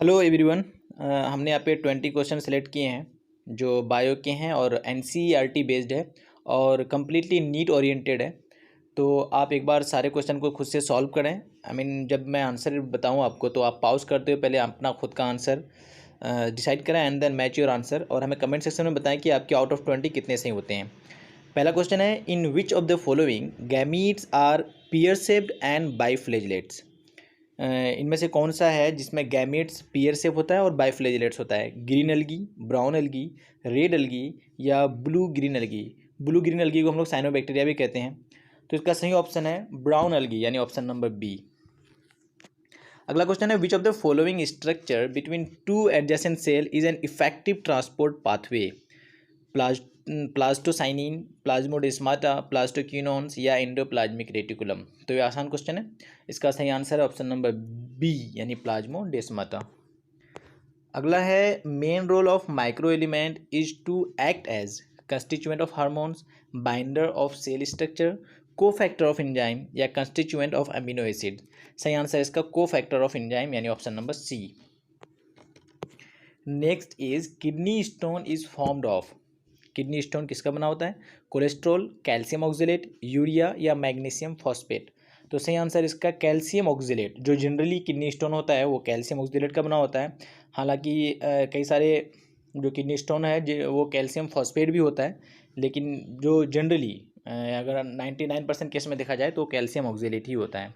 Hello everyone. हमने यहाँ पे 20 क्वेश्चन सेलेक्ट किए हैं जो बायो के हैं और एनसीईआरटी बेस्ड है और कम्प्लीटली नीट ओरिएंटेड है। तो आप एक बार सारे क्वेश्चन को खुद से सॉल्व करें। जब मैं आंसर बताऊँ आपको तो आप पॉज करते हो पहले अपना खुद का आंसर डिसाइड करें and then match your answer और हमें कमेंट सेक्शन में बताएं कि आपके आउट ऑफ 20 कितने सही होते हैं। पहला क्वेश्चन है, in which of the following gametes are pear shaped and biflagellates. इनमें से कौन सा है जिसमें गैमेट्स पियर शेप होता है और बाइफ्लेजिलेट्स होता है? ग्रीन अलगी, ब्राउन अलगी, रेड अलगी या ब्लू ग्रीन अलगी। ब्लू ग्रीन अलगी को हम लोग साइनोबैक्टीरिया भी कहते हैं। तो इसका सही ऑप्शन है ब्राउन अलगी यानी ऑप्शन नंबर बी। अगला क्वेश्चन है, which of the following structure between two adjacent cell is an effective transport pathway? Plastocyanin, plasmodesmata, plastoquinones या एंडोप्लाज्मिक रेटिकुलम। तो ये आसान क्वेश्चन है। इसका सही आंसर है ऑप्शन नंबर बी यानी प्लाज्मोडेस्माटा। अगला है, main role of micro element is to act as constituent of hormones, binder of cell structure, cofactor of enzyme या कंस्टिट्यूएंट ऑफ अमीनो एसिड। सही आंसर है इसका को फैक्टर ऑफ एंजाइम यानी option number C. Next is, kidney stone is formed of. Kidney stone किसका बना होता है? Cholesterol, calcium oxalate, urea या मैग्नीशियम फॉस्फेट। तो सही आंसर इसका कैल्शियम ऑक्जेलेट। जो जनरली किडनी स्टोन होता है वो कैल्शियम ऑक्जेलेट का बना होता है। हालांकि कई सारे जो किडनी स्टोन है वो कैल्शियम फॉस्फेट भी होता है, लेकिन जो जनरली अगर 99% केस में देखा जाए तो कैल्शियम ऑक्जेलेट ही होता है।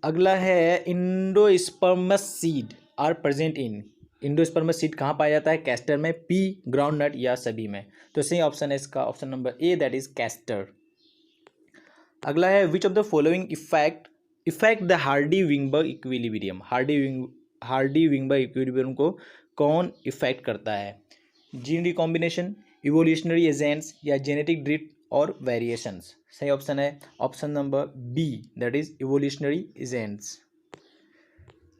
अगला है, endospermous seed are present in. Endospermous seed कहाँ पाया जाता है? कैस्टर में, पी ग्राउंड नट या सभी में। तो सही ऑप्शन है इसका option number A that is castor. अगला है, which of the following affect the Hardy Weinberg equilibrium. Hardy Weinberg equilibrium को कौन इफेक्ट करता है? जीन रिकॉम्बिनेशन, इवोल्यूशनरी एजेंट्स या जेनेटिक ड्रिफ्ट और वेरिएशंस। सही ऑप्शन है option number B that is evolutionary agents.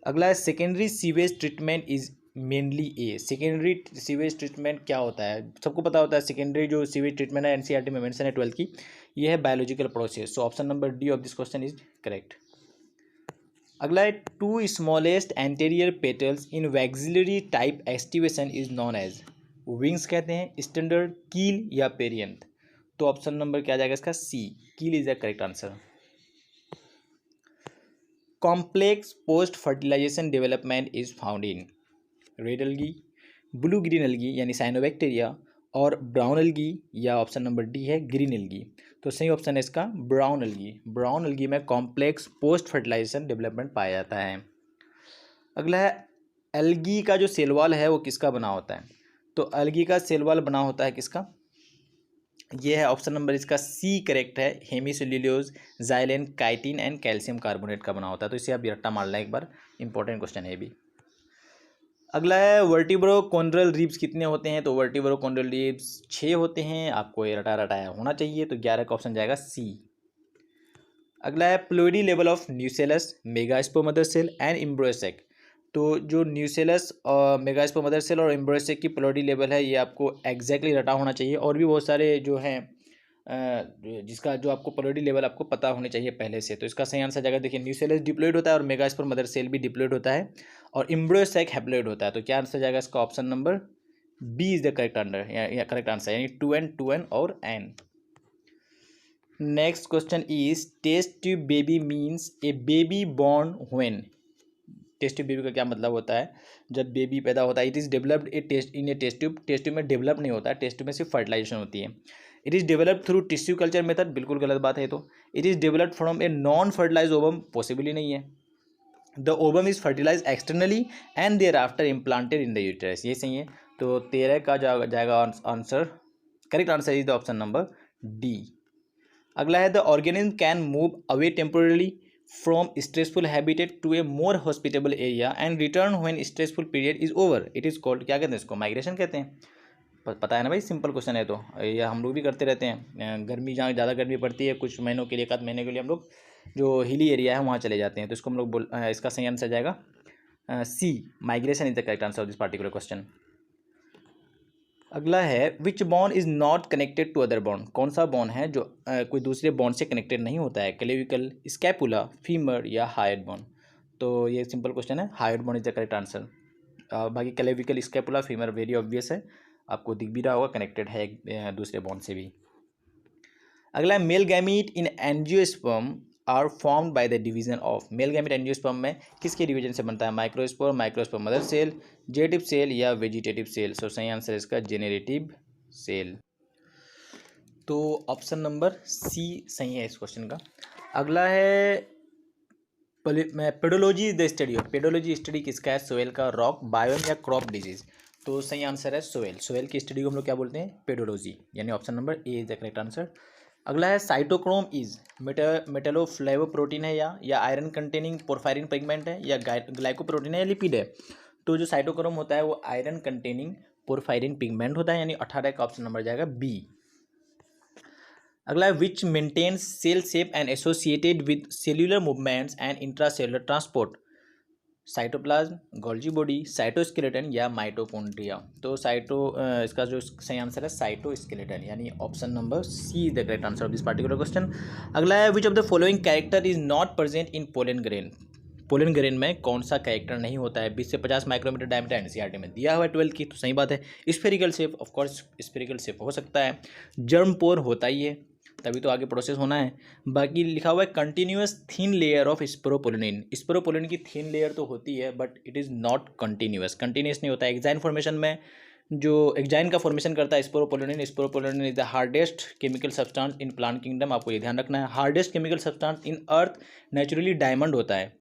अगला है, secondary sewage treatment is mainly a. Secondary sewage treatment क्या होता है? सबको पता होता है सेकेंडरी जो सीवेज ट्रीटमेंट है एनसीईआरटी में मेंशन है 12 की, ये है biological process. So option number D of this question is correct. अगला है, two smallest anterior petals in vexillary type aestivation is known as. Wings कहते हैं, स्टैंडर्ड, कील या पेरियंथ। तो ऑप्शन नंबर क्या जाएगा इसका? C, keel is the correct answer. Complex post fertilization development is found in red algae, blue green algae यानी cyanobacteria और ब्राउन अलगी या ऑप्शन नंबर डी है ग्रीन अलगी। तो सही ऑप्शन है इसका ब्राउन अलगी। ब्राउन अलगी में कॉम्प्लेक्स पोस्ट फर्टिलाइजेशन डेवलपमेंट पाया जाता है। अगला है, अलगी का जो सेल वॉल है वो किसका बना होता है? तो अलगी का सेल वॉल बना होता है किसका? ये है ऑप्शन नंबर इसका सी करेक्ट है, hemicellulose, xylan, chitin and calcium carbonate का बना होता है। तो इसे आप रट्टा मार लें एक बार, इंपॉर्टेंट क्वेश्चन है ये भी। अगला है, वर्टिब्रोकोंड्रल रिब्स कितने होते हैं? तो वर्टिब्रोकोंड्रल रिब्स 6 होते हैं। आपको ये रटा रटाया होना चाहिए, तो 11 का ऑप्शन जाएगा सी। अगला है, ploidy level of nucellus, megaspore mother cell and embryo sac. तो जो न्यूसेलस और मेगास्पोमदर सेल और एम्ब्रोसेक की प्लोइडी लेवल है ये आपको एग्जैक्टली रटा होना चाहिए। और भी बहुत सारे जो हैं जिसका जो आपको प्लोइडी लेवल आपको पता होने चाहिए पहले से। तो इसका सही आंसर जाएगा, देखिए न्यूसेलस डिप्लॉइड होता है और मेगास्पोमदर सेल भी डिप्लॉइड होता है और एम्ब्रोसेक हैप्लॉइड होता है। तो क्या आंसर जाएगा इसका? Option number B is the correct answer या करेक्ट आंसर यानी 2n और n। Next question is, test tube baby means a baby born when. Test tube baby का क्या मतलब होता है? जब बेबी पैदा होता है। It is developed a test in a test tube. Test tube में डेवलप नहीं होता है, टेस्ट ट्यूब में सिर्फ फर्टिलाइजेशन होती है। It is developed through tissue culture method, बिल्कुल गलत बात है। तो it is developed from a non fertilize ovum, possible ही नहीं है। The ovum is fertilize externally and thereafter implanted in the uterus, ये सही है। तो 13 का जाएगा answer, correct answer is the option number D. अगला है, the organism can move away temporarily from stressful habitat to a more hospitable area and return when stressful period is over. It is called, क्या कहते हैं इसको? Migration कहते हैं। पता है ना भाई, सिंपल क्वेश्चन है। तो ये हम लोग भी करते रहते हैं। गर्मी जहाँ ज़्यादा गर्मी पड़ती है कुछ महीनों के लिए, 1 महीने के लिए हम लोग जो हिली एरिया है वहाँ चले जाते हैं। तो इसको हम लोग इसका सही आंसर जाएगा C, migration is the correct answer of this particular question. अगला है, which bone is not connected to other bone. कौन सा बॉन है जो कोई दूसरे बॉन से कनेक्टेड नहीं होता है? क्लेविकल, स्कैपुला, फीमर या हायर बॉन। तो ये सिंपल क्वेश्चन है, hyoid bone is the correct answer. बाकी clavicle scapula femur very obvious है, आपको दिख भी रहा होगा, कनेक्टेड है एक दूसरे बोन से भी। अगला male gamete in angiosperm are formed by the division of. Male gamete angiosperm में किसके डिवीजन से बनता है? Microspore, microspore mother cell, generative cell या वेजिटेटिव सेल। सो सही आंसर है इसका जेनेरेटिव सेल। तो ऑप्शन नंबर सी सही है इस क्वेश्चन का। अगला है pedology the study of. Pedology study किसका है? सोयल का, रॉक, बायोम या क्रॉप डिजीज। तो सही आंसर है सोयल। सोयल की स्टडी को हम लोग क्या बोलते हैं? पेडोलॉजी, यानी option number A is the correct answer. अगला है साइटोक्रोम इज मेटेलोफ्लेवोप्रोटीन है या आयरन कंटेनिंग पोरफायरिन पिगमेंट है या ग्लाइकोप्रोटीन है या लिपिड है। तो जो साइटोक्रोम होता है वो आयरन कंटेनिंग पोरफायरिन पिगमेंट होता है, यानी 18 का ऑप्शन नंबर जाएगा बी। अगला है which maintains cell shape and associated with cellular movements and intracellular transport. Cytoplasm, Golgi body, cytoskeleton या माइटोकॉन्ड्रिया। तो इसका जो सही आंसर है साइटोस्केलेटन, यानी option number C is the correct answer of this particular question. अगला है which of the following character is not present in pollen grain. Pollen grain में कौन सा कैरेक्टर नहीं होता है? 20 से 50 माइक्रोमीटर डायमीटर एनसीईआरटी में दिया हुआ है 12 की, तो सही बात है। Spherical shape, of course spherical shape हो सकता है। जर्म पोर होता ही है, तभी तो आगे प्रोसेस होना है। बाकी लिखा हुआ है continuous thin layer of sporopollenin. Sporopollenin की थिन लेयर तो होती है but it is not continuous, continuous नहीं होता है। एक्साइन फॉर्मेशन में जो एक्साइन का फॉर्मेशन करता है sporopollenin, sporopollenin is the hardest chemical substance in plant kingdom. आपको ये ध्यान रखना है, hardest chemical substance in earth naturally diamond होता है।